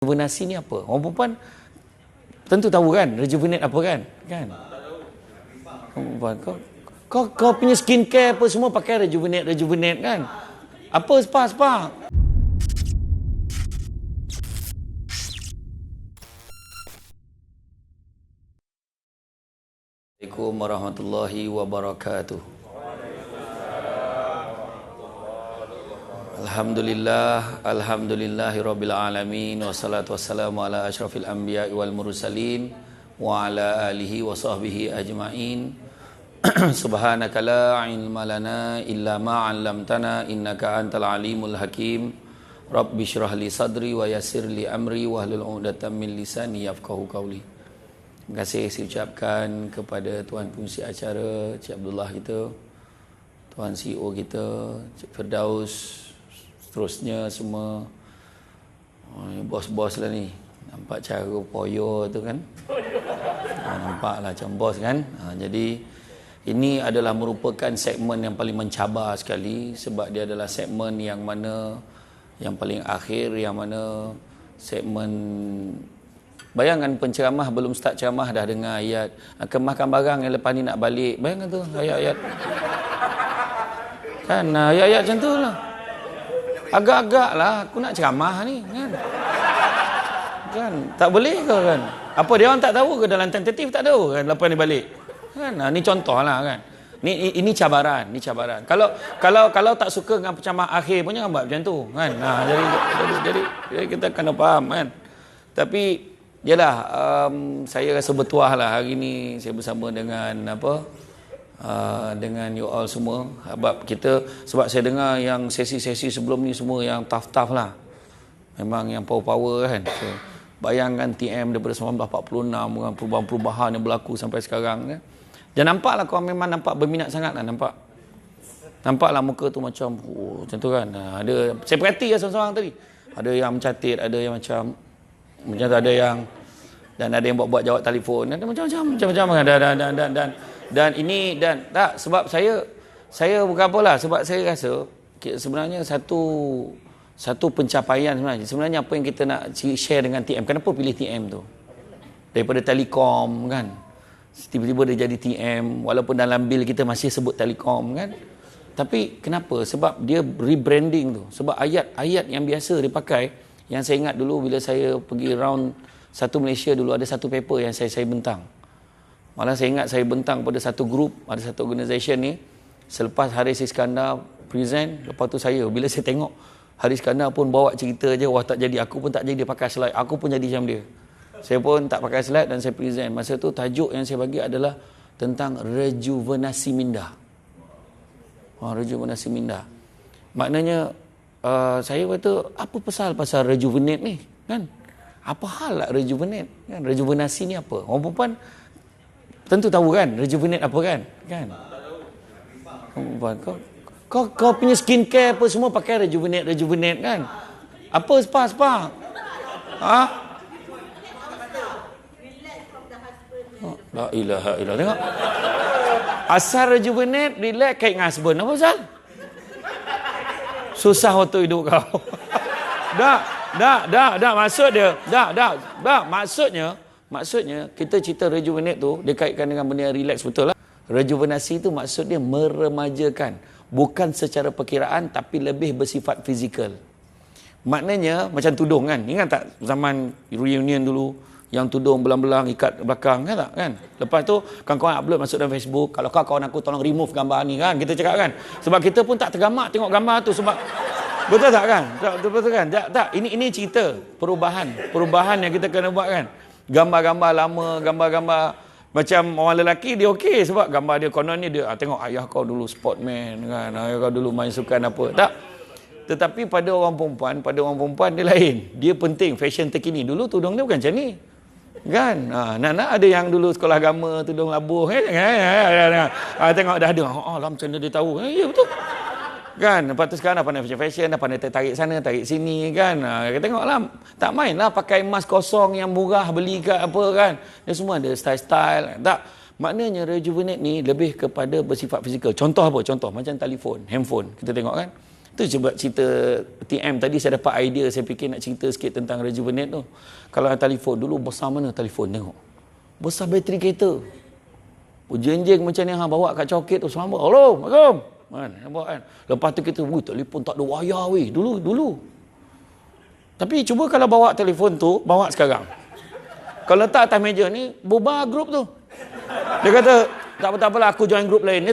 Rejuvenasi ni apa? Orang perempuan tentu tahu kan, rejuvenate apa kan? Kan? Kau punya skincare apa semua pakai rejuvenate kan? Apa spa? Assalamualaikum warahmatullahi wabarakatuh. Alhamdulillahirabbil alamin wassalatu wassalamu ala asyrafil anbiya'i wal mursalin wa ala alihi wa sahbihi ajmain. Subhanaka la ilma lana illa ma 'allamtana innaka antal alimul hakim. Rabbi shrah li sadri wa yassir li amri wahlul 'uqdatam min lisani yafqahu qawli. Terima kasih saya ucapkan kepada Tuan Pengurusi Acara Cik Abdullah kita, Tuan CEO kita Cik Firdaus, seterusnya semua bos-bos lah ni. Nampak cara poyo tu kan, nampak lah macam bos kan. Jadi ini adalah merupakan segmen yang paling mencabar sekali, sebab dia adalah segmen yang mana yang paling akhir, yang mana segmen, bayangkan penceramah belum start ceramah dah dengar ayat kemahkan barang yang lepas ni nak balik. Bayangkan tu ayat-ayat kan, ayat-ayat macam tu lah. Agak-agak lah aku nak ceramah ni kan tak boleh ke kan? Apa dia orang tak tahu ke dalam tentatif? Tak tahu kan lepas ni balik kan? Ni contoh lah kan. Ini cabaran. Kalau tak suka dengan ceramah akhir pun jangan buat macam tu kan. Jadi kita kena faham kan. Tapi yalah, saya rasa bertuah lah hari ni saya bersama dengan dengan you all semua. Sebab saya dengar yang sesi-sesi sebelum ni semua yang tough lah. Memang yang power kan. So, bayangkan TM daripada 1946 dengan perubahan-perubahan yang berlaku sampai sekarang kan. Dan nampaklah kau memang nampak berminat sangat lah, nampaklah muka tu macam tu kan. Ada, saya perhati lah seorang-seorang tadi. Ada yang mencatat, ada yang macam tu, ada yang buat jawab telefon, ada macam-macam dan ini dan tak, sebab saya bukan apalah, sebab saya rasa sebenarnya satu pencapaian sebenarnya apa yang kita nak share dengan TM. Kenapa pilih TM tu daripada Telekom kan? Tiba-tiba dia jadi TM walaupun dalam bil kita masih sebut Telekom kan. Tapi kenapa? Sebab dia rebranding tu. Sebab ayat-ayat yang biasa dipakai, yang saya ingat dulu bila saya pergi round satu Malaysia dulu, ada satu paper yang saya bentang. Malah saya ingat saya bentang pada satu grup, ada satu organisation ni. Selepas Haris Iskandar present, lepas tu bila saya tengok Haris Iskandar pun bawa cerita je, wah tak jadi, aku pun tak jadi, dia pakai slide, aku pun jadi macam dia. Saya pun tak pakai slide dan saya present. Masa tu tajuk yang saya bagi adalah tentang rejuvenasi minda. Rejuvenasi minda. Maknanya saya kata, apa pasal rejuvenate ni kan? Apa hal lah rejuvenate kan? Rejuvenasi ni apa? Orang perempuan tentu tahu kan, rejuvenate apa kan? Kan? Kau punya skincare apa semua pakai rejuvenate kan? Apa spa? La ilaha illallah. Tengok. Asal rejuvenate, relax, kait dengan husband. Apa pasal? Susah waktu hidup kau. Dah maksud dia. Maksudnya kita cerita rejuvenate tu dia kaitkan dengan benda yang relax, betul lah. Rejuvenasi tu maksud dia meremajakan, bukan secara perkiraan tapi lebih bersifat fizikal. Maknanya macam tudung kan. Ingat tak zaman reunion dulu yang tudung belang-belang ikat belakang kan tak kan? Lepas tu kawan-kawan upload masuk dalam Facebook, kalau kau kawan aku tolong remove gambar ni kan, kita cakap kan. Sebab kita pun tak tergamak tengok gambar tu, sebab betul tak kan? Betul kan? Tak, ini cerita perubahan yang kita kena buat kan. Gambar-gambar lama, gambar-gambar macam orang lelaki dia okey sebab gambar dia kononnya dia tengok ayah kau dulu sportman kan, ayah kau dulu main sukan apa. Tak. Tetapi pada orang perempuan dia lain. Dia penting fashion terkini. Dulu tudung dia bukan macam ni. Kan? Nak ada yang dulu sekolah agama tudung labuh kan. Tengok dah ada. Macam mana dia tahu? Ya betul. Kan? Lepas tu sekarang dah pandai fashion, dah pandai tarik sana, tarik sini kan. Kita tengoklah, tak main lah pakai emas kosong yang murah beli kat apa kan. Dia semua ada style-style. Tak. Maknanya rejuvenate ni lebih kepada bersifat fizikal. Contoh apa? Contoh macam telefon, handphone. Kita tengok kan. Tu cuba cerita TM tadi, saya dapat idea, saya fikir nak cerita sikit tentang Rejuvenate tu. Kalau telefon dulu besar mana telefon, tengok. Besar bateri kereta. Jenjeng macam ni, bawa kat coket tu selamat. Hello, Assalamualaikum. Kan, nampak kan? Lepas tu kita, telefon tak ada wayar weh. Dulu. Tapi cuba kalau bawa telefon tu, bawa sekarang. Kalau letak atas meja ni, bubar grup tu. Dia kata, tak apa-apalah, aku join grup lain.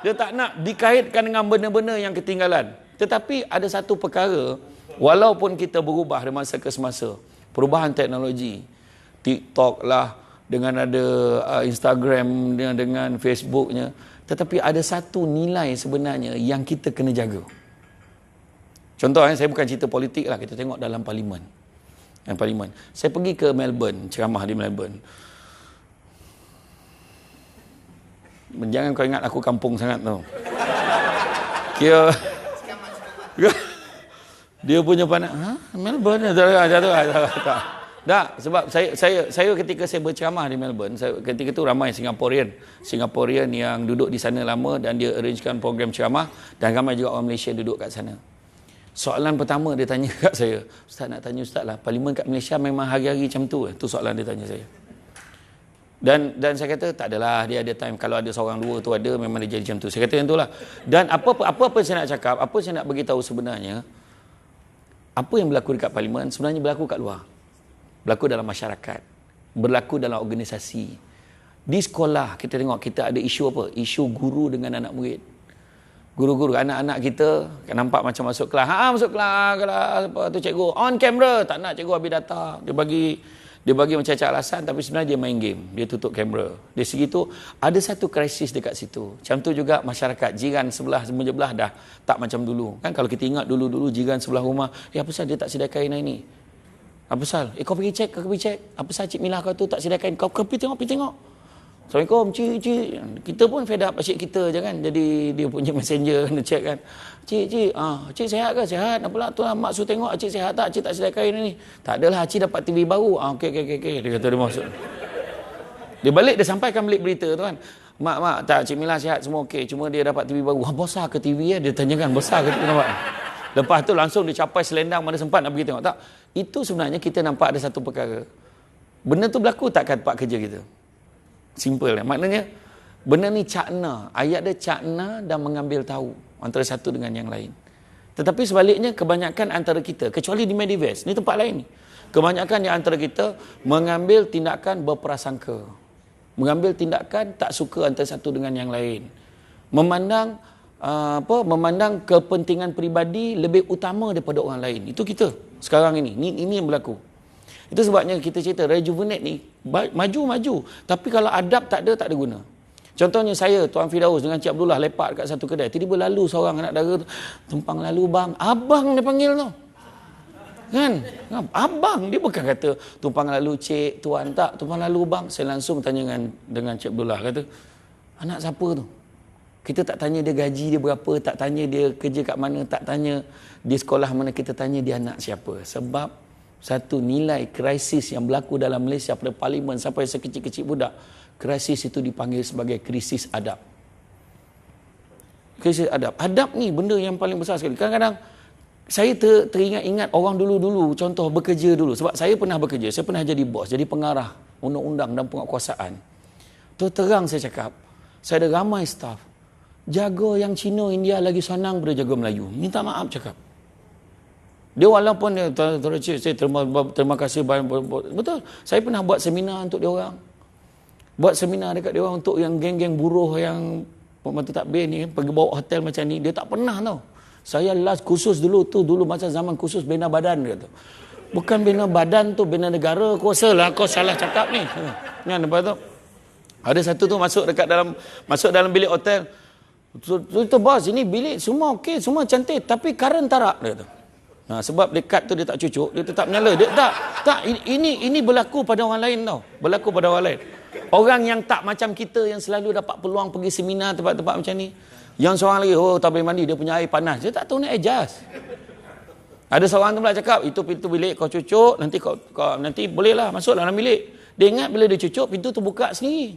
Dia tak nak dikaitkan dengan benda-benda yang ketinggalan. Tetapi ada satu perkara, walaupun kita berubah dari masa ke semasa, perubahan teknologi, TikTok lah, dengan ada Instagram, dengan Facebooknya, tetapi ada satu nilai sebenarnya yang kita kena jaga. Contoh, saya bukan cerita politik lah, kita tengok dalam parlimen. Saya pergi ke Melbourne, ceramah di Melbourne. Jangan kau ingat aku kampung sangat tau. Kira dia punya pandang, Melbourne tak. Tak, sebab saya ketika saya berceramah di Melbourne, ketika itu ramai Singaporean yang duduk di sana lama dan dia arrangekan program ceramah, dan ramai juga orang Malaysia duduk kat sana. Soalan pertama dia tanya kat saya, Ustaz nak tanya Ustaz lah, parlimen kat Malaysia memang hari-hari macam tu? Tu soalan dia tanya saya. Dan saya kata tak adalah, dia ada time, kalau ada seorang dua tu ada, memang dia jadi macam tu. Saya kata yang itulah. Dan apa saya nak cakap, apa saya nak beritahu sebenarnya, apa yang berlaku dekat parlimen sebenarnya berlaku kat luar. Berlaku dalam masyarakat, berlaku dalam organisasi. Di sekolah kita tengok, kita ada isu apa? Isu guru dengan anak murid. Guru-guru, anak-anak kita nampak macam masuk kelas. Masuk kelas, apa tu cikgu on camera, tak nak cikgu habis datang. Dia bagi macam alasan, tapi sebenarnya dia main game. Dia tutup kamera. Dari segi tu, ada satu krisis dekat situ. Macam tu juga masyarakat, jiran sebelah dah tak macam dulu. Kan kalau kita ingat dulu-dulu jiran sebelah rumah, apa pasal dia tak sediakan hari ni? Apa pasal? Kau pergi cek. Apa pasal Cik Milah kau tu tak sediakan? Kau pergi tengok. Assalamualaikum, cik. Kita pun fed up cik kita je kan. Jadi dia punya messenger kena check kan. Cik sehat ke? Sehat. Apalah tu mak suruh tengok cik sehat tak? Cik tak sediakan hari ni. Tak adalah, cik dapat TV baru. Okey. Dia kata dia masuk. Dia balik, dia sampaikan balik berita tu kan. Mak, tak, Cik Milah sihat semua okey. Cuma dia dapat TV baru. Besar ke TV ya? Dia tanyakan, besar ke TV nampak? Lepas tu langsung dia capai selendang, mana sempat nak pergi tengok. Tak, itu sebenarnya kita nampak ada satu perkara. Benda tu berlaku tak kat tempat kerja kita? Simple. Maknanya, benda ni cakna. Ayat dia cakna dan mengambil tahu antara satu dengan yang lain. Tetapi sebaliknya, kebanyakan antara kita, kecuali di Mediverse, ni tempat lain ni. Kebanyakan di antara kita mengambil tindakan berprasangka. Mengambil tindakan tak suka antara satu dengan yang lain. Memandang kepentingan peribadi lebih utama daripada orang lain. Itu kita sekarang ini yang berlaku. Itu sebabnya kita cerita Rejuvenate ni maju, tapi kalau adab tak ada guna. Contohnya saya, Tuan Firdaus dengan Cik Abdullah lepak dekat satu kedai, tiba-tiba lalu seorang anak dara tu, tumpang lalu bang, abang dia panggil tu kan, abang, dia bukan kata tumpang lalu cik, tuan, tak, tumpang lalu bang. Saya langsung tanya dengan Cik Abdullah, kata anak siapa tu? Kita tak tanya dia gaji dia berapa, tak tanya dia kerja kat mana, tak tanya dia sekolah mana, kita tanya dia anak siapa. Sebab satu nilai krisis yang berlaku dalam Malaysia pada parlimen sampai sekecil-kecil budak, krisis itu dipanggil sebagai krisis adab. Krisis adab. Adab ni benda yang paling besar sekali. Kadang-kadang saya teringat orang dulu-dulu, contoh bekerja dulu. Sebab saya pernah bekerja, saya pernah jadi bos, jadi pengarah undang-undang dan penguatkuasaan. Terang saya cakap, saya ada ramai staff. Jaga yang Cina, India lagi senang daripada jaga Melayu. Minta maaf cakap. Dia walaupun dia, saya terima kasih betul. Saya pernah buat seminar untuk dia orang. Buat seminar dekat dia orang untuk yang geng-geng buruh yang pembantu takbir ni, pergi bawa hotel macam ni, dia tak pernah tau. Saya last kursus dulu masa zaman kursus bina badan dia tu. Bukan bina badan tu, bina negara. Kau salah cakap ni. Kan lepas tu ada satu tu masuk dalam bilik hotel. Tu bos, ini bilik semua okey, semua cantik, tapi karen tarak dia tu. Sebab dekat tu dia tak cucuk, dia tetap nyala. Dia tak ini berlaku pada orang lain tau. Berlaku pada orang lain. Orang yang tak macam kita, yang selalu dapat peluang pergi seminar tempat-tempat macam ni. Yang seorang lagi, tak boleh mandi, dia punya air panas. Dia tak tahu nak adjust. Ada seorang tu pula cakap, itu pintu bilik kau cucuk, nanti kau nanti bolehlah masuk dalam bilik. Dia ingat bila dia cucuk, pintu tu buka sendiri.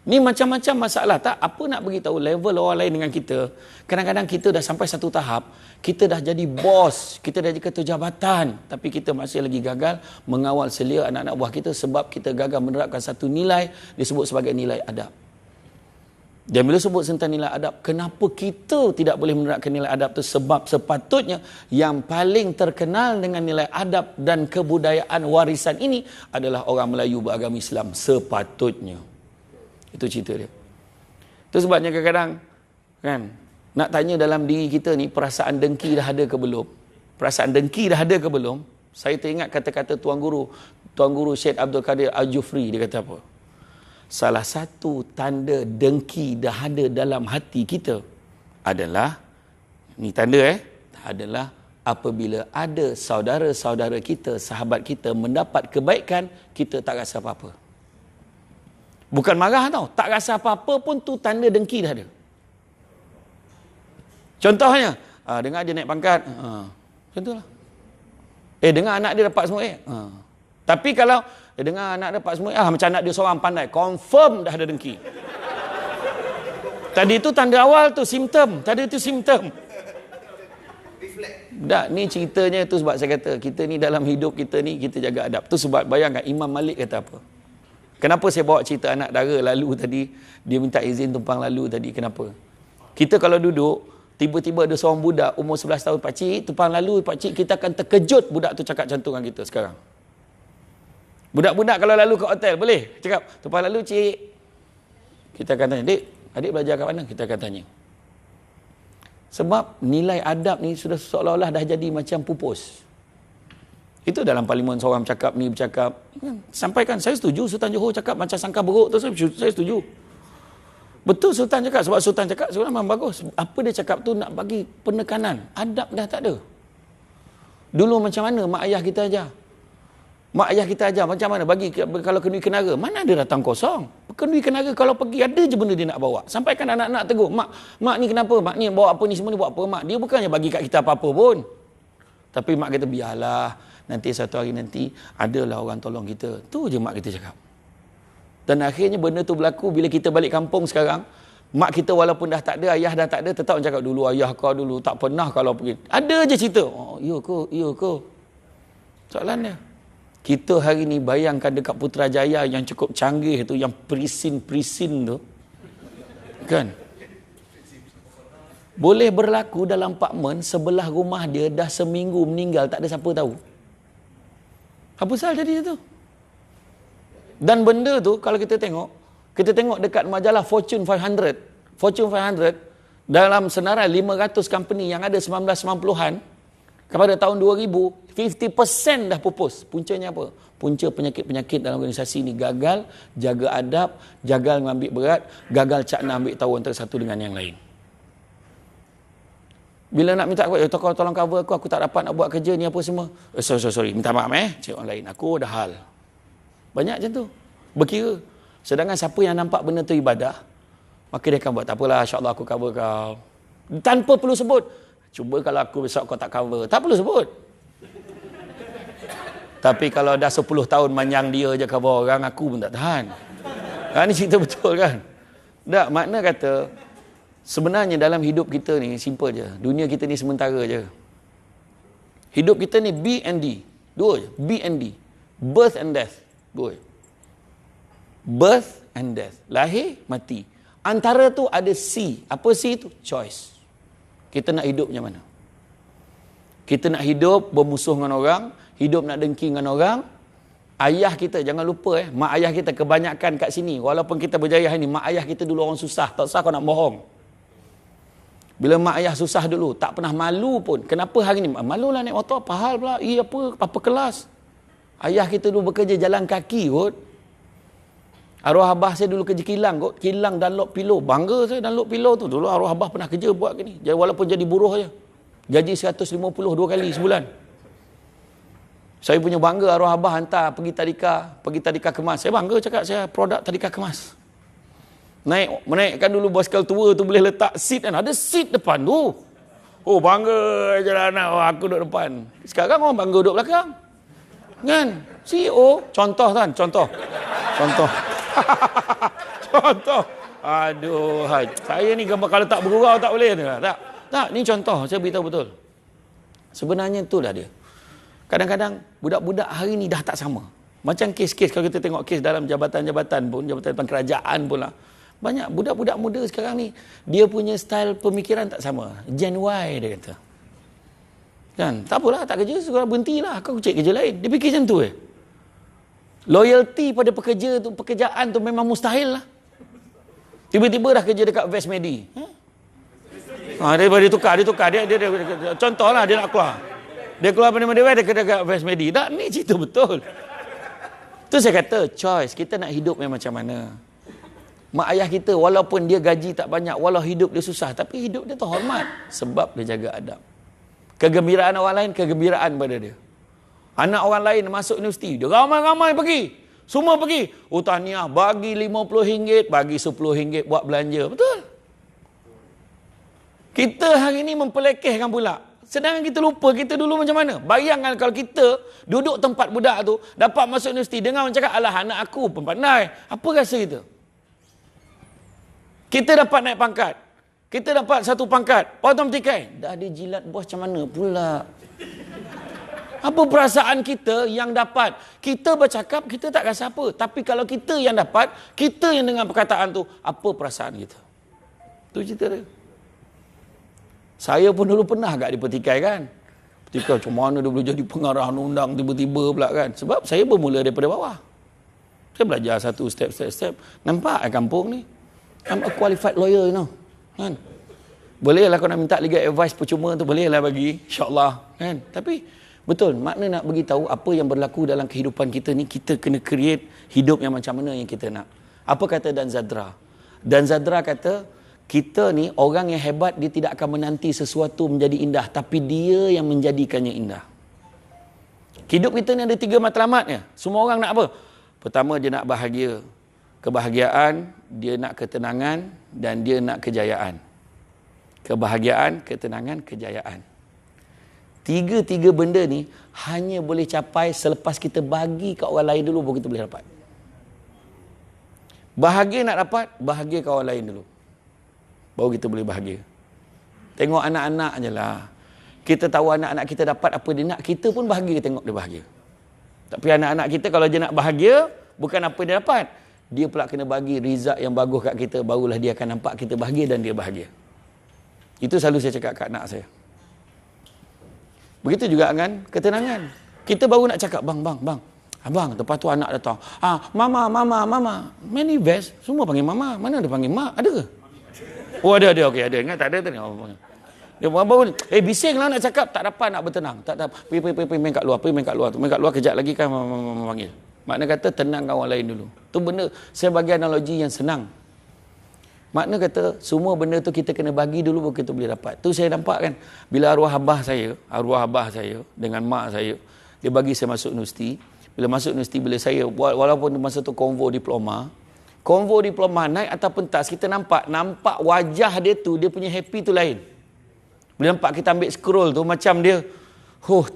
Ni macam-macam masalah. Tak apa nak beritahu level orang lain dengan kita. Kadang-kadang kita dah sampai satu tahap, kita dah jadi bos, kita dah jadi ketua jabatan, tapi kita masih lagi gagal mengawal selia anak-anak buah kita sebab kita gagal menerapkan satu nilai disebut sebagai nilai adab. Dan bila sebut tentang nilai adab, kenapa kita tidak boleh menerapkan nilai adab itu? Sebab sepatutnya yang paling terkenal dengan nilai adab dan kebudayaan warisan ini adalah orang Melayu beragama Islam. Sepatutnya. Itu cerita dia. Itu sebabnya kadang-kadang kan, nak tanya dalam diri kita ni, perasaan dengki dah ada ke belum? Perasaan dengki dah ada ke belum? Saya teringat kata-kata Tuan Guru Syed Abdul Qadir Al-Jufri. Dia kata apa? Salah satu tanda dengki dah ada dalam hati kita adalah, ni tanda adalah apabila ada saudara-saudara kita, sahabat kita mendapat kebaikan, kita tak rasa apa-apa. Bukan marah tau, tak rasa apa-apa pun tu tanda dengki dah ada. Contohnya, dengar dia naik pangkat, contohlah. Dengar anak dia dapat semua Tapi kalau dengar anak dia dapat semua macam anak dia seorang pandai, confirm dah ada dengki. Tadi itu tanda awal tu, simptom. Tadi itu simptom. Tak, ni ceritanya tu sebab saya kata, kita ni dalam hidup kita ni, kita jaga adab. Tu sebab bayangkan Imam Malik kata apa. Kenapa saya bawa cerita anak dara lalu tadi, dia minta izin tumpang lalu tadi, kenapa? Kita kalau duduk, tiba-tiba ada seorang budak umur 11 tahun, pakcik, tumpang lalu, pakcik, kita akan terkejut budak tu cakap macam tu dengan kita sekarang. Budak-budak kalau lalu ke hotel, boleh cakap, tumpang lalu cik. Kita akan tanya, adik belajar kat mana? Kita akan tanya. Sebab nilai adab ni sudah seolah-olah dah jadi macam pupus. Itu dalam parlimen seorang bercakap, sampaikan, saya setuju Sultan Johor cakap macam sangka beruk tu, saya setuju. Betul Sultan cakap, sebab Sultan cakap sebenarnya memang bagus. Apa dia cakap tu nak bagi penekanan, adab dah tak ada. Dulu macam mana mak ayah kita ajar? Mak ayah kita ajar macam mana bagi kalau kenduri kenara, mana ada datang kosong. Kenduri kenara kalau pergi ada je benda dia nak bawa. Sampaikan anak-anak tegur, mak ni kenapa? Mak ni bawa apa ni semua ni buat apa mak? Dia bukannya bagi kat kita apa-apa pun. Tapi mak kata biarlah, nanti satu hari nanti adalah orang tolong kita. Tu je mak kita cakap. Dan akhirnya benda tu berlaku bila kita balik kampung sekarang. Mak kita walaupun dah tak ada, ayah dah tak ada, tetap cakap dulu ayah kau dulu tak pernah kalau pergi. Ada je cerita. Oh, ya ke? Soalan dia. Kita hari ni bayangkan dekat Putrajaya yang cukup canggih tu, yang prisin tu. Kan? Boleh berlaku dalam apartmen sebelah rumah dia dah seminggu meninggal, tak ada siapa tahu. Apa pasal jadi tu? Dan benda tu kalau kita tengok dekat majalah Fortune 500. Fortune 500 dalam senarai 500 company yang ada 1990-an, kepada tahun 2000, 50% dah pupus. Puncanya apa? Punca penyakit-penyakit dalam organisasi ni gagal jaga adab, gagal mengambil berat, gagal cakna ambil tahu antara satu dengan yang lain. Bila nak minta aku, tolong cover aku tak dapat nak buat kerja ni apa semua. Sorry, minta maaf cik orang lain. Aku dah hal. Banyak macam tu. Berkira. Sedangkan siapa yang nampak benda tu ibadah, maka dia akan buat, tak apalah, insya-Allah aku cover kau. Tanpa perlu sebut. Cuba kalau aku besok kau tak cover. Tak perlu sebut. Tapi kalau dah 10 tahun manyang dia je cover orang, aku pun tak tahan. Ini cerita betul kan? Tak, makna kata, sebenarnya dalam hidup kita ni, simple je. Dunia kita ni sementara je. Hidup kita ni B and D. Dua je. B and D. Birth and death. Dua je. Birth and death. Lahir, mati. Antara tu ada C. Apa C tu? Choice. Kita nak hidup macam mana? Kita nak hidup bermusuh dengan orang, hidup nak dengki dengan orang. Ayah kita, jangan lupa mak ayah kita kebanyakan kat sini, walaupun kita berjaya hari ni, mak ayah kita dulu orang susah, tak usah kau nak bohong. Bila mak ayah susah dulu, tak pernah malu pun. Kenapa hari ni? Malulah naik motor, apa hal pula? Apa kelas? Ayah kita dulu bekerja jalan kaki kot. Arwah abah saya dulu kerja kilang kot. Kilang Dunlop Pillow. Bangga saya Dunlop Pillow tu. Dulu arwah abah pernah kerja buat gini. Walaupun jadi buruh je. Gaji 150 2 kali sebulan. Saya punya bangga arwah abah hantar pergi tadika kemas. Saya bangga cakap saya produk tadika kemas. Menaikkan dulu basikal tua tu boleh letak seat kan. Ada seat depan tu. Oh bangga je lah anak. Oh, aku duduk depan. Sekarang orang bangga duduk belakang. Kan? CEO. Contoh. Contoh. Aduh, saya ni gambar kalau tak bergurau tak boleh. Tak, ni contoh, saya beritahu betul. Sebenarnya itulah dia. Kadang-kadang budak-budak hari ni dah tak sama. Macam kes-kes, kalau kita tengok kes dalam jabatan-jabatan pun, jabatan kerajaan pun lah. Banyak budak-budak muda sekarang ni, dia punya style pemikiran tak sama. Gen Y dia kata. Kan? Tak apalah, tak kerja, sekarang berhentilah. Kau cari kerja lain. Dia fikir macam tu Loyalty pada pekerjaan tu memang mustahil lah. Tiba-tiba dah kerja dekat West Medi. Dia tukar. Dia contohlah dia nak keluar. Dia keluar pada Dewan, dia dekat West Medi. Tak, ni cerita betul. Tu saya kata, choice. Kita nak hidup yang macam mana. Mak ayah kita, walaupun dia gaji tak banyak, walau hidup dia susah, tapi hidup dia tu hormat. Sebab dia jaga adab. Kegembiraan orang lain, kegembiraan pada dia. Anak orang lain masuk universiti, dia ramai-ramai pergi. Semua pergi. Tahniah, bagi RM50, bagi RM10 buat belanja. Betul? Kita hari ini mempelekehkan pula. Sedangkan kita lupa kita dulu macam mana. Bayangkan kalau kita duduk tempat budak tu, dapat masuk universiti, dengar orang cakap, alah anak aku pun pandai. Apa rasa kita? Kita dapat naik pangkat. Kita dapat satu pangkat. Otomatik dah ada jilat bos macam mana pula. Apa perasaan kita yang dapat? Kita bercakap, kita tak rasa apa. Tapi kalau kita yang dapat, kita yang dengar perkataan tu, apa perasaan kita? Tu cerita dia. Saya pun dulu pernah agak dipertikai kan. Pertikai macam mana dia boleh jadi pengarah undang tiba-tiba pula kan. Sebab saya bermula daripada bawah. Saya belajar satu step. Nampak kampung ni? I'm a qualified lawyer, you know. Kan? Boleh lah kau nak minta legal advice percuma tu, boleh lah bagi. InsyaAllah. Kan? Tapi, betul, makna nak bagi tahu apa yang berlaku dalam kehidupan kita ni, kita kena create hidup yang macam mana yang kita nak. Apa kata Dan Zadra? Dan Zadra kata, kita ni orang yang hebat, dia tidak akan menanti sesuatu menjadi indah, tapi dia yang menjadikannya indah. Hidup kita ni ada 3 matlamatnya. Semua orang nak apa? Pertama, dia nak bahagia. Kebahagiaan, dia nak ketenangan, dan dia nak kejayaan. Kebahagiaan, ketenangan, kejayaan. Tiga benda ni hanya boleh capai selepas kita bagi kat orang lain dulu, baru kita boleh dapat. Bahagia nak dapat, bahagia kat orang lain dulu, baru kita boleh bahagia. Tengok anak-anak je lah. Kita tahu anak-anak kita dapat apa dia nak, kita pun bahagia tengok dia bahagia. Tapi anak-anak kita kalau dia nak bahagia, bukan apa dia dapat, dia pula kena bagi result yang bagus kat kita, barulah dia akan nampak kita bahagia dan dia bahagia. Itu selalu saya cakap kat anak saya. Begitu juga dengan ketenangan. Kita baru nak cakap, bang. Abang, lepas tu anak datang. Mama. Manifest, semua panggil mama. Mana ada panggil mak? Ada ke? Oh, ada. Okey, ada. Ingat tak ada tadi? Dia baru, bising lah nak cakap. Tak dapat nak bertenang. Tak dapat. Pergi main kat luar. Main kat luar kejap lagi kan mama panggil. Makna kata tenangkan orang lain dulu. Tu benda, saya bagi analogi yang senang. Makna kata, semua benda tu kita kena bagi dulu baru kita boleh dapat. Tu saya nampak kan, bila arwah abah saya dengan mak saya, dia bagi saya masuk universiti. Bila masuk universiti, bila saya, walaupun masa tu konvo diploma naik atas pentas, kita nampak wajah dia tu, dia punya happy tu lain. Bila nampak kita ambil scroll tu, macam dia,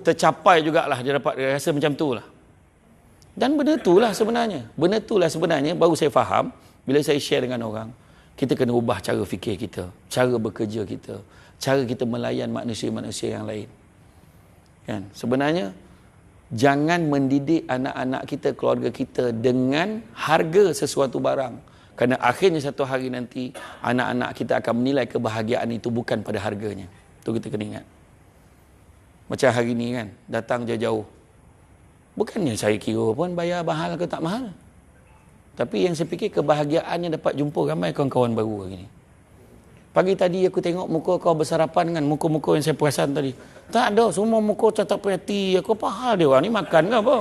tercapai jugalah, dia dapat rasa macam tu lah. Dan benda tu lah sebenarnya, baru saya faham, bila saya share dengan orang, kita kena ubah cara fikir kita, cara bekerja kita, cara kita melayan manusia-manusia yang lain. Kan? Sebenarnya, jangan mendidik anak-anak kita, keluarga kita dengan harga sesuatu barang. Kerana akhirnya satu hari nanti, anak-anak kita akan menilai kebahagiaan itu bukan pada harganya. Itu kita kena ingat. Macam hari ni kan, datang jauh-jauh. Bukannya saya kira pun bayar mahal ke tak mahal. Tapi yang saya fikir kebahagiaannya dapat jumpa ramai kawan-kawan baru hari ni. Pagi tadi aku tengok muka kau bersarapan dengan muka-muka yang saya perasan tadi. Tak ada, semua muka tak perhati. Aku apa hal dia orang ni makan ke apa?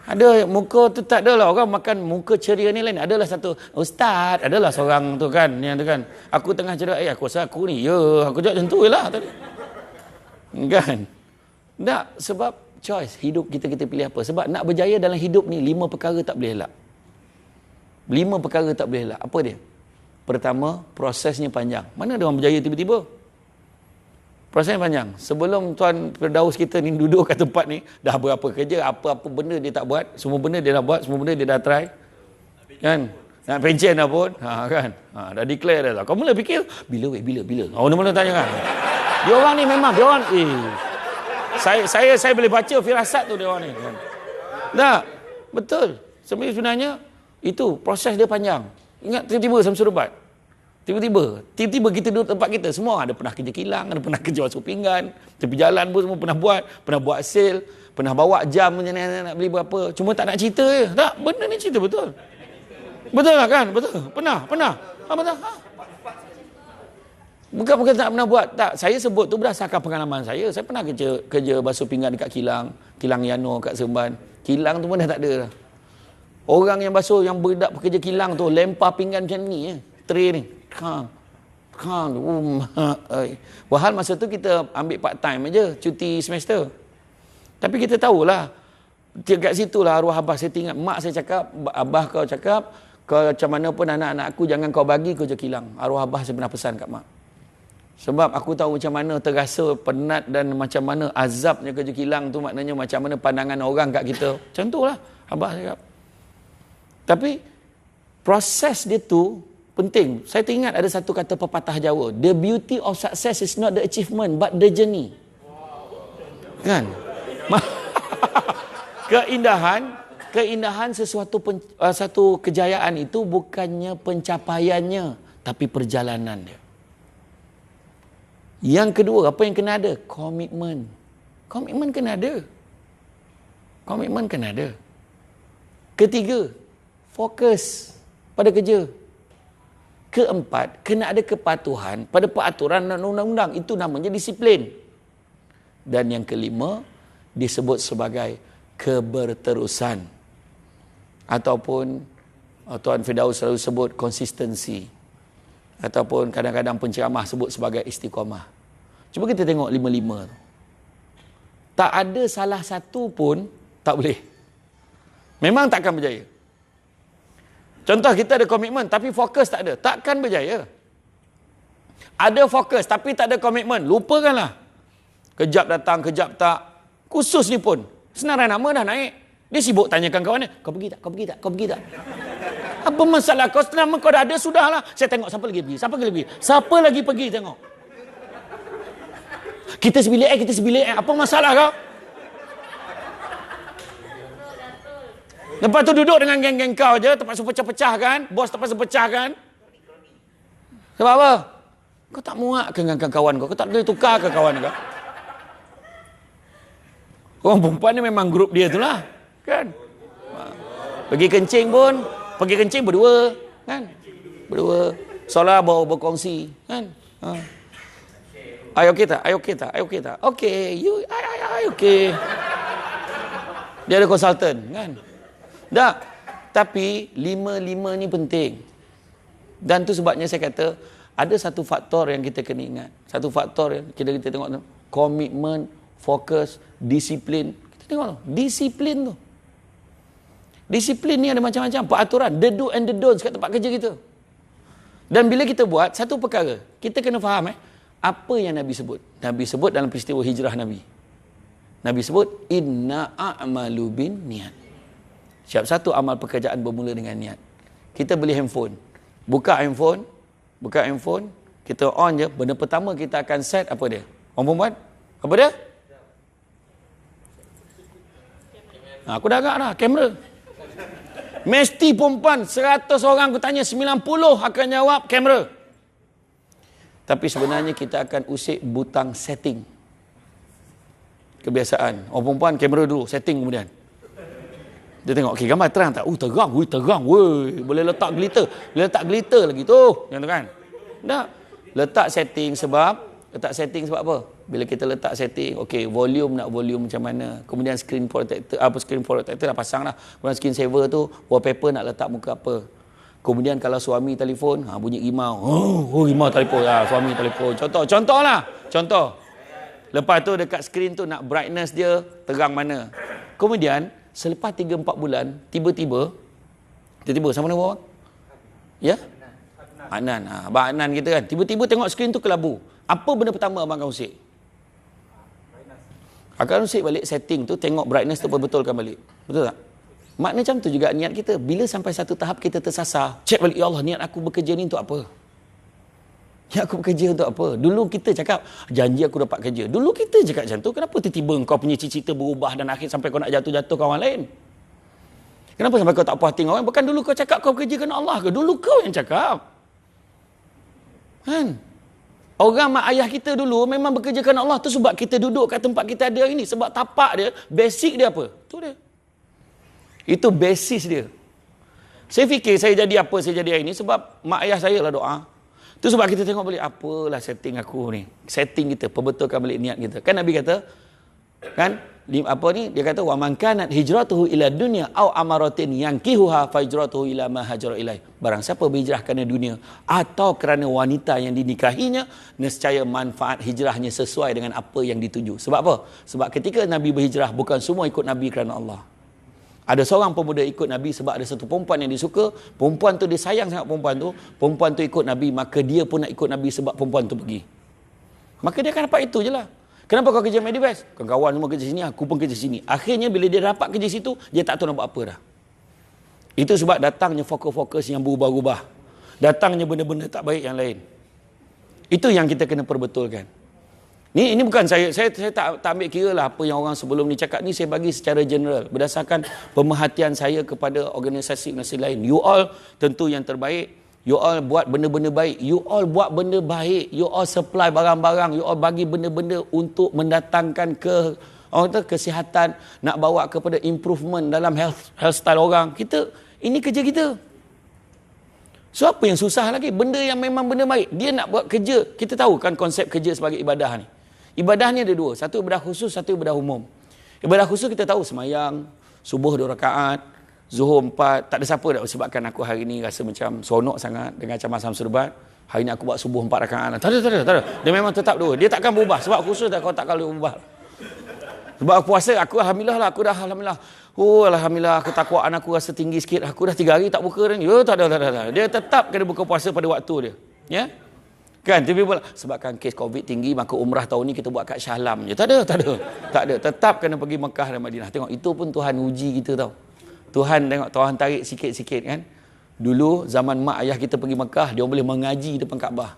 Ada muka tu tak adalah orang makan muka ceria ni lain. Adalah satu ustaz, adalah seorang tu kan, yang tu kan. Aku tengah cerita, aku rasa aku ni, aku jawab macam tu jelah tadi. Kan? Tak, sebab choice hidup kita pilih apa? Sebab nak berjaya dalam hidup ni 5 perkara tak boleh elak. 5 perkara tak boleh elak. Apa dia? Pertama, prosesnya panjang. Mana ada orang berjaya tiba-tiba? Prosesnya panjang. Sebelum Tuan Firdaus kita ni duduk kat tempat ni, dah berapa kerja, apa-apa benda dia tak buat, semua benda dia dah buat, semua benda dia dah try. Kan? Nak pencen dah pun. Kan? Dah declare dah lah. Kau mula fikir, bila. Mula tanya kan. Dia orang ni memang, dia orang, saya boleh baca firasat tu dia orang ni. Kan? Tak, betul. Sebenarnya, itu proses dia panjang. Ingat tiba-tiba Samsul Rebat. Tiba-tiba kita duduk tempat kita, semua ada pernah kerja kilang, ada pernah kerja basuh pinggan, tepi jalan pun semua pernah buat sale, pernah bawa jam macam ni nak beli berapa. Cuma tak nak cerita je. Tak, benda ni cerita betul. Betul lah kan? Betul. Pernah. Betul. Bukan tak pernah buat. Tak, saya sebut tu berdasarkan pengalaman saya. Saya pernah kerja basuh pinggan dekat kilang Yano kat Seremban. Kilang tu pun dah tak ada dah. Orang yang basuh, yang berdak pekerja kilang tu lempar pinggan macam ni tray ni. Padahal masa tu kita ambil part time aja, cuti semester. Tapi kita tahulah, kat situlah arwah abah saya ingat. Mak saya cakap, abah kau cakap, kau macam mana pun anak-anak aku jangan kau bagi kerja kilang. Arwah abah saya pernah pesan kat mak. Sebab aku tahu macam mana terasa penat dan macam mana azabnya kerja kilang tu, maknanya macam mana pandangan orang kat kita. Macam tu lah abah cakap. Tapi proses dia tu penting. Saya teringat ada satu kata pepatah Jawa. The beauty of success is not the achievement but the journey. Kan? Keindahan satu kejayaan itu bukannya pencapaiannya, tapi perjalanan dia. Yang kedua, apa yang kena ada? Komitmen. Komitmen kena ada. Ketiga, fokus pada kerja. Keempat, kena ada kepatuhan pada peraturan dan undang-undang. Itu namanya disiplin. Dan yang kelima, disebut sebagai keberterusan. Ataupun Tuan Firdaus selalu sebut konsistensi. Ataupun kadang-kadang penceramah sebut sebagai istiqamah. Cuba kita tengok lima-lima tu. Tak ada salah satu pun tak boleh. Memang takkan berjaya. Contoh, kita ada komitmen tapi fokus tak ada. Takkan berjaya. Ada fokus tapi tak ada komitmen. Lupakanlah. Kejap datang, kejap tak. Khusus ni pun. Senarai nama dah naik. Dia sibuk tanyakan kawan dia. Kau pergi tak? Apa masalah kau? Nama kau dah ada, sudahlah. Saya tengok siapa lagi pergi. Siapa lagi pergi tengok. Kita sebilik. Apa masalah kau? Lepas tu duduk dengan geng-geng kau je, terpaksa pecah-pecah kan? Bos terpaksa pecah kan? Sebab apa? Kau tak muak ke dengan kawan kau? Kau tak boleh tukar ke kawan kau? Orang perempuan ni memang grup dia tu lah. Kan? Pergi kencing berdua. Kan? Berdua. Solah bawa berkongsi. Kan? Ayo kita. Okay. Okay. Dia ada konsultan. Kan? Tak. Tapi lima ni penting. Dan tu sebabnya saya kata ada satu faktor yang kita kena ingat. Satu faktor yang kita tengok tu. Komitmen, fokus, disiplin. Kita tengok tu. Disiplin tu. Disiplin ni ada macam-macam. Peraturan. The do and the don'ts kat tempat kerja kita. Dan bila kita buat satu perkara, kita kena faham apa yang Nabi sebut. Nabi sebut dalam peristiwa hijrah Nabi. Nabi sebut, inna a'malu bin niat. Setiap satu amal pekerjaan bermula dengan niat. Kita beli handphone. Buka handphone. Kita on je. Benda pertama kita akan set apa dia? Orang perempuan? Apa dia? Aku dah agak dah. Kamera. Mesti perempuan 100 orang aku tanya 90 akan jawab kamera. Tapi sebenarnya kita akan usik butang setting. Kebiasaan. Orang perempuan kamera dulu, setting kemudian. Dia tengok, okey gambar terang tak? Terang. Boleh letak glitter lagi tu. Yang tu kan? Tak. Letak setting sebab apa? Bila kita letak setting, okey, volume macam mana? Kemudian screen protector dah pasang dah. Kemudian screen saver tu, wallpaper nak letak muka apa? Kemudian kalau suami telefon, bunyi rimau. Rimau telefon. Suami telefon. Contoh. Lepas tu dekat screen tu nak brightness dia terang mana. Kemudian selepas 3-4 bulan, tiba-tiba sama nama orang? Ya? Adnan. Abang Adnan kita kan. Tiba-tiba tengok skrin tu kelabu. Apa benda pertama abang akan usik? Akan usik balik setting tu, tengok brightness tu perbetulkan balik. Betul tak? Makna macam tu juga niat kita. Bila sampai satu tahap kita tersasar, cek balik, ya Allah, niat aku bekerja ni untuk apa? Niat aku bekerja untuk apa? Dulu kita cakap, janji aku dapat kerja. Dulu kita cakap macam tu, kenapa tiba-tiba kau punya cita-cita berubah dan akhir sampai kau nak jatuh-jatuh ke orang lain? Kenapa sampai kau tak puas hati orang? Bukan dulu kau cakap kau bekerja kerana Allah ke? Dulu kau yang cakap. Kan? Orang mak ayah kita dulu memang bekerja kerana Allah. Tu sebab kita duduk kat tempat kita ada hari ni. Sebab tapak dia, basic dia apa? Tu dia. Itu basis dia. Saya fikir saya jadi apa saya jadi hari ni sebab mak ayah saya lah doa. Tu sebab kita tengok balik, apalah setting aku ni. Setting kita, perbetulkan balik niat kita. Kan Nabi kata, kan? Apa ni? Dia kata, wa man kanat hijratuhu ila dunya aw amaratin yankihuha fa hijratuhu ila ma hajara ilai. Barang siapa berhijrah kerana dunia atau kerana wanita yang dinikahinya, nescaya manfaat hijrahnya sesuai dengan apa yang dituju. Sebab apa? Sebab ketika Nabi berhijrah, bukan semua ikut Nabi kerana Allah. Ada seorang pemuda ikut Nabi sebab ada satu perempuan yang dia suka, perempuan tu dia sayang sangat perempuan tu ikut Nabi, maka dia pun nak ikut Nabi sebab perempuan tu pergi. Maka dia akan dapat itu je lah. Kenapa kau kerja Medivest? Kawan-kawan semua kerja sini, aku pun kerja sini. Akhirnya bila dia dapat kerja situ, dia tak tahu nak buat apa dah. Itu sebab datangnya fokus-fokus yang berubah-ubah. Datangnya benda-benda tak baik yang lain. Itu yang kita kena perbetulkan. Ini bukan saya tak ambil kira lah apa yang orang sebelum ni cakap ni, saya bagi secara general. Berdasarkan pemerhatian saya kepada organisasi-organisasi lain. You all tentu yang terbaik. You all buat benda-benda baik. You all buat benda baik. You all supply barang-barang. You all bagi benda-benda untuk mendatangkan kesihatan. Nak bawa kepada improvement dalam health style orang. Ini kerja kita. So apa yang susah lagi? Benda yang memang benda baik. Dia nak buat kerja. Kita tahu kan konsep kerja sebagai ibadah ni. Ibadah ni ada dua. Satu ibadah khusus, satu ibadah umum. Ibadah khusus kita tahu semayang, subuh 2 rakaat, Zuhur 4, tak ada siapa nak sebabkan aku hari ni rasa macam seronok sangat dengan macam Asam Serbat. Hari ni aku buat subuh 4 rakaat. Tak ada. Dia memang tetap dua. Dia takkan berubah. Sebab khusus kau tak kalau berubah. Sebab puasa, aku alhamdulillah lah. Aku dah alhamdulillah. Oh alhamdulillah, aku takut anak aku rasa tinggi sikit. Aku dah 3 hari tak buka ni. Tak ada. Dia tetap kena buka puasa pada waktu dia. Ya? Kan? Tapi pula, sebabkan kes COVID tinggi, maka umrah tahun ni kita buat kat Shah Alam je. Tak ada. Tetap kena pergi Mekah dan Madinah. Tengok, itu pun Tuhan uji kita tau. Tuhan tarik sikit-sikit kan. Dulu zaman mak ayah kita pergi Mekah, dia boleh mengaji depan Kaabah.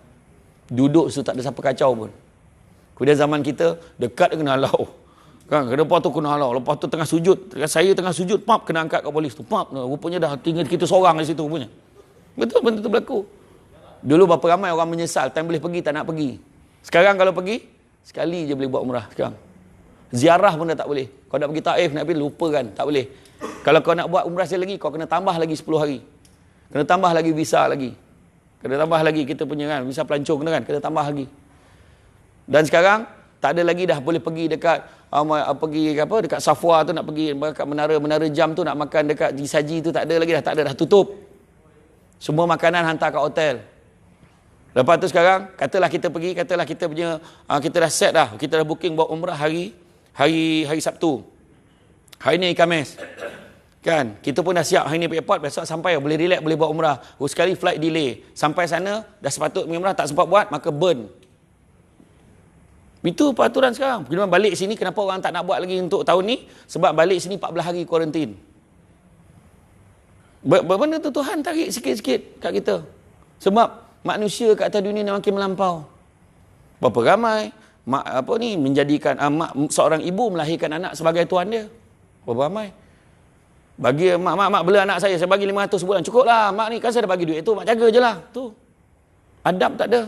Duduk situ tak ada siapa kacau pun. Kemudian zaman kita dekat kena halau. Kan, lepas tu kena halau. Lepas tu tengah sujud. Saya tengah sujud, pap kena angkat kat polis tu. Pap, rupanya dah tinggal kita seorang di situ punya. Betul benda tu berlaku. Dulu berapa ramai orang menyesal, time boleh pergi tak nak pergi. Sekarang kalau pergi, sekali je boleh buat umrah sekarang. Ziarah pun dah tak boleh. Kau nak pergi Taif, nak pergi lupakan, tak boleh. Kalau kau nak buat umrah sekali lagi, kau kena tambah lagi 10 hari. Kena tambah lagi visa lagi. Kena tambah lagi kita punya kan, visa pelancong kan, kena tambah lagi. Dan sekarang tak ada lagi dah boleh pergi dekat dekat Safwa tu nak pergi dekat menara jam tu nak makan dekat Jisaji tu tak ada lagi dah tutup. Semua makanan hantar kat hotel. Lepas tu sekarang katalah kita pergi, kita dah set dah, kita dah booking buat umrah hari Sabtu. Hari ni Khamis. Kan? Kita pun dah siap hari ni pergi airport, besok sampai boleh relax, boleh buat umrah. Sekali flight delay. Sampai sana dah sepatut pergi umrah, tak sempat buat, maka burn. Itu peraturan sekarang. Kemudian balik sini, kenapa orang tak nak buat lagi untuk tahun ni? Sebab balik sini 14 hari kuarantin. Benda tu Tuhan tarik sikit-sikit kat kita. Sebab manusia kat atas dunia ni makin melampau. Berapa ramai menjadikan seorang ibu melahirkan anak sebagai tuan dia. Berapa ramai? Bagi mak bela anak saya bagi 500 sebulan. Cukup lah, mak ni kan saya dah bagi duit tu, mak jaga je lah. Tu. Adab tak ada.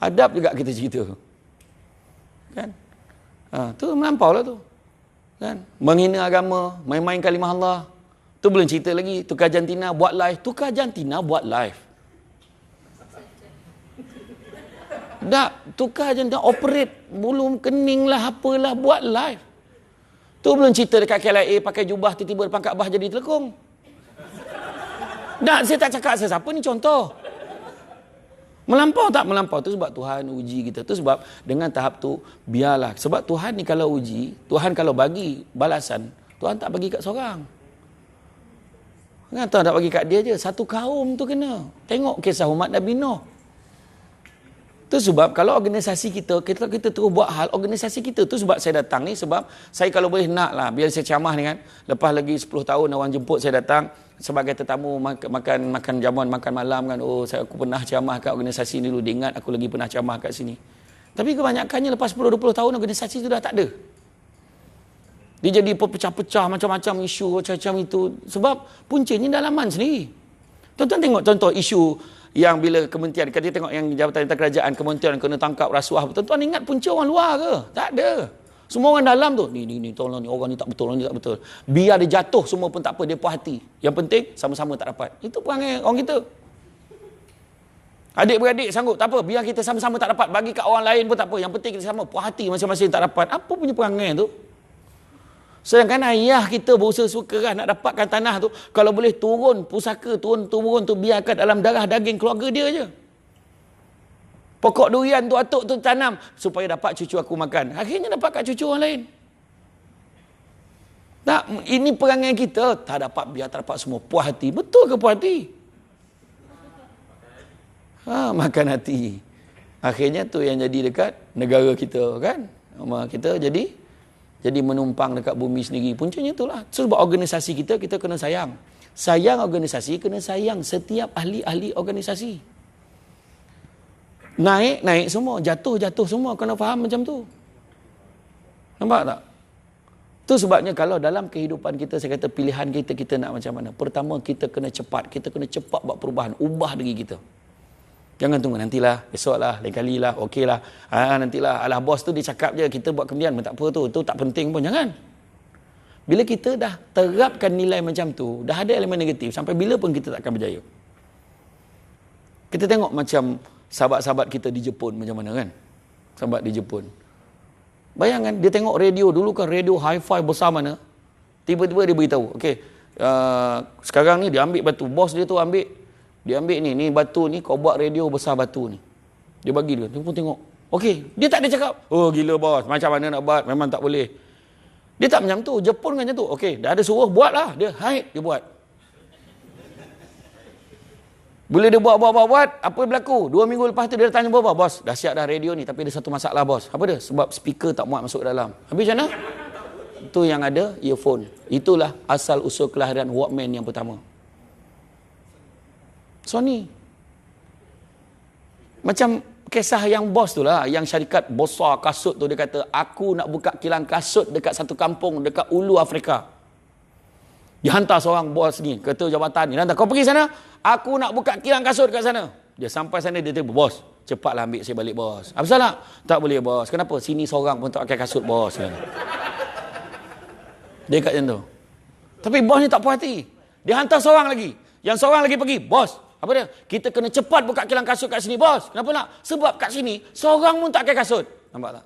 Adab juga kita cerita. Kan? Tu melampau lah tu. Kan? Menghina agama, main-main kalimah Allah. Tu belum cerita lagi. Tukar jantina buat live. Tukar jantina buat live. Tukar jantina operate bulu kening lah, apalah, buat live. Tu belum cerita dekat KLIA pakai jubah tiba-tiba depan Kaabah jadi telekung. Saya tak cakap siapa ni contoh. Melampau tak melampau. Tu sebab Tuhan uji kita. Tu sebab dengan tahap tu biarlah. Sebab Tuhan ni kalau uji, Tuhan kalau bagi balasan, Tuhan tak bagi kat seorang. Tuhan tak bagi kat dia je. Satu kaum tu kena. Tengok kisah umat Nabi Nuh. Tu sebab kalau organisasi kita terus buat hal organisasi kita tu, sebab saya datang ni, sebab saya kalau boleh nak lah biar saya ceramah ni kan, lepas lagi 10 tahun orang jemput saya datang sebagai tetamu makan jamuan makan malam kan, oh aku pernah ceramah kat organisasi ni dulu, dia ingat aku lagi pernah ceramah kat sini. Tapi kebanyakannya lepas 10 20 tahun organisasi tu dah tak ada. Dia jadi pecah-pecah macam-macam isu macam-macam itu, sebab puncanya dalaman sendiri. Tuan-tuan tengok contoh isu yang bila kementerian, kita tengok yang jabatan kerajaan, kementerian kena tangkap rasuah, tuan-tuan ingat punca orang luar ke? Tak ada. Semua orang dalam tu, ni tolong ni, orang ni tak betul, orang ni tak betul. Biar dia jatuh semua pun tak apa, dia puas hati. Yang penting sama-sama tak dapat. Itu perangai orang kita. Adik-beradik sanggup, tak apa, biar kita sama-sama tak dapat, bagi kat orang lain pun tak apa. Yang penting kita sama, puas hati masing-masing tak dapat. Apa punya perangai tu? Sedangkan ayah kita berusaha suka nak dapatkan tanah tu, kalau boleh turun pusaka, turun tu biarkan dalam darah daging keluarga dia je. Pokok durian tu atuk tu tanam supaya dapat cucu aku makan. Akhirnya dapat kat cucu orang lain. Tak, ini perangai kita, tak dapat biar tak dapat semua. Puas hati. Betul ke puas hati? Makan hati. Akhirnya tu yang jadi dekat negara kita kan. Kita jadi menumpang dekat bumi sendiri. Puncanya itulah. So, sebab organisasi kita kena sayang. Sayang organisasi, kena sayang setiap ahli-ahli organisasi. Naik semua. Jatuh semua. Kena faham macam tu. Nampak tak? Tu sebabnya kalau dalam kehidupan kita, saya kata pilihan kita nak macam mana. Pertama, kita kena cepat. Kita kena cepat buat perubahan. Ubah diri kita. Jangan tunggu nantilah, esoklah, lain kali lah, okey lah. Nantilah, alah bos tu dia cakap je, kita buat kemudian, tak apa tu tak penting pun, jangan. Bila kita dah terapkan nilai macam tu, dah ada elemen negatif, sampai bila pun kita tak akan berjaya. Kita tengok macam sahabat-sahabat kita di Jepun macam mana kan. Sahabat di Jepun. Bayangkan, dia tengok radio, dulu kan radio hi-fi besar mana, tiba-tiba dia beritahu, okey, sekarang ni dia ambil batu, bos dia tu ambil ni batu ni, kau buat radio besar batu ni. Dia bagi dia pun tengok. Okey, dia tak ada cakap, oh gila bos, macam mana nak buat, memang tak boleh. Dia tak macam tu, Jepun kan macam tu. Okey, dah ada suruh, buatlah. Dia haid, dia buat. Bila dia buat, apa yang berlaku? 2 minggu lepas tu dia tanya bos, dah siap dah radio ni, tapi ada satu masalah bos. Apa dia? Sebab speaker tak muat masuk dalam. Habis macam mana? Tu yang ada earphone. Itulah asal usul kelahiran Walkman yang pertama. Sony. Macam kisah yang bos tu lah, yang syarikat besar kasut tu, dia kata, aku nak buka kilang kasut dekat satu kampung dekat Ulu Afrika. Dia hantar seorang bos ni, ketua jabatan ni, hantar, kau pergi sana, aku nak buka kilang kasut kat sana. Dia sampai sana, dia tiba, bos, cepatlah ambil saya balik bos. Apa salah? Tak boleh bos. Kenapa? Sini seorang pun tak pakai kasut bos. Dia kat macam tu. Tapi bos ni tak puas hati. Dia hantar seorang lagi. Yang seorang lagi pergi, bos, apa dia? Kita kena cepat buka kilang kasut kat sini, bos. Kenapa nak? Sebab kat sini, seorang pun tak pakai kasut. Nampak tak?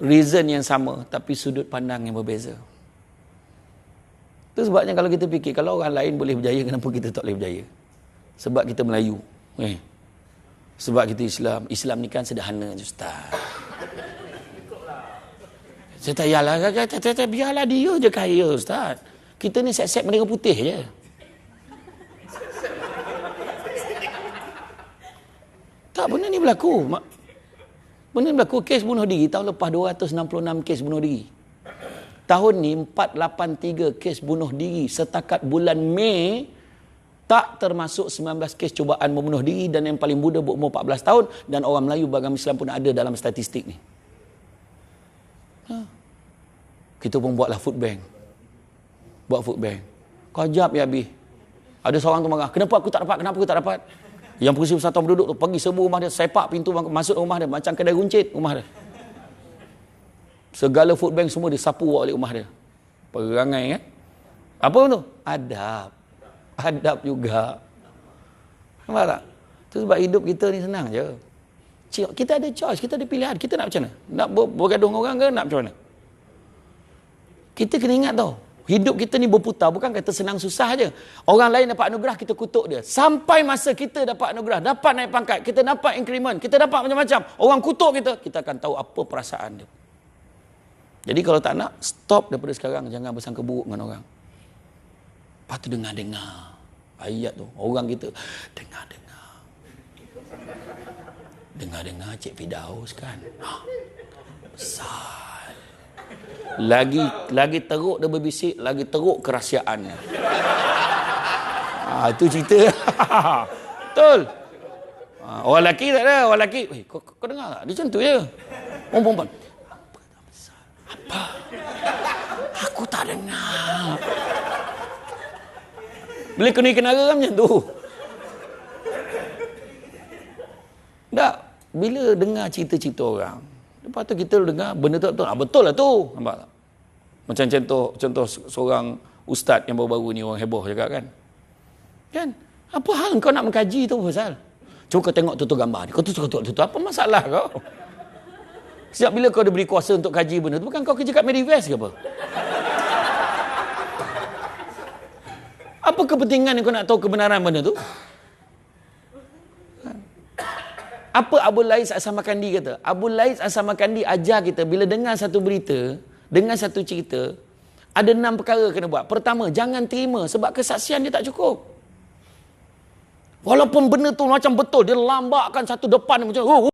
Reason yang sama, tapi sudut pandang yang berbeza. Itu sebabnya kalau kita fikir, kalau orang lain boleh berjaya, kenapa kita tak boleh berjaya? Sebab kita Melayu. Sebab kita Islam. Islam ni kan sederhana je, Ustaz. Saya tak yalah, biarlah dia je kaya, Ustaz. Kita ni set-set bendera putih je. Tak, benda ni berlaku. Benda ni berlaku. Kes bunuh diri tahun lepas 266 kes bunuh diri. Tahun ni 483 kes bunuh diri. Setakat bulan Mei, tak termasuk 19 kes cubaan membunuh diri, dan yang paling muda berumur 14 tahun, dan orang Melayu beragama Islam pun ada dalam statistik ni. Kita pun buatlah food bank. Buat food bank. Kajap ya habis. Ada seorang tu marah, kenapa aku tak dapat? Yang Pengerusi Persatuan Penduduk tu pergi serbu rumah dia, sepak pintu masuk rumah dia, macam kedai runcit rumah dia. Segala food bank semua disapu balik rumah dia. Perangai kan? Apa tu? Adab juga. Nampak tak? Itu sebab hidup kita ni senang je. Kita ada choice, kita ada pilihan. Kita nak macam mana? Nak bergaduh dengan orang ke nak macam mana? Kita kena ingat tau, hidup kita ni berputar, bukan kata senang susah je. Orang lain dapat anugerah, kita kutuk dia. Sampai masa kita dapat anugerah, dapat naik pangkat, kita dapat increment, kita dapat macam-macam, orang kutuk kita akan tahu apa perasaan dia. Jadi kalau tak nak, stop daripada sekarang. Jangan bersangka buruk dengan orang. Lepas tu dengar ayat tu, orang kita dengar. Dengar-dengar Cik Firdaus kan. Besar. Lagi teruk dia berbisik, lagi teruk kerahsiaannya. Itu cerita. Betul. Orang lelaki tak ada. Orang lelaki, kau dengar tak? Dia macam tu je. Orang perempuan. Apa? Aku tak dengar. Bila kena kenara kan macam tu. Tak. Bila dengar cerita-cerita orang, lepas tu kita dengar benda tu betul. Betul lah tu. Nampak tak? Macam contoh seorang ustaz yang baru-baru ni orang heboh cakap kan. Kan? Apa hal kau nak mengkaji tu pasal? Cuba kau tengok tu gambar ni. Kau tu apa masalah kau? Sejak bila kau diberi kuasa untuk kaji benda tu? Bukan kau kerja kat Medivest ke apa? Apa kepentingan yang kau nak tahu kebenaran benda tu? Apa Abu Lais As-Samarkandi kata? Abu Lais As-Samarkandi ajar kita bila dengar satu berita, dengar satu cerita, ada 6 perkara kena buat. Pertama, jangan terima sebab kesaksian dia tak cukup. Walaupun benda tu macam betul, dia lambakkan satu depan macam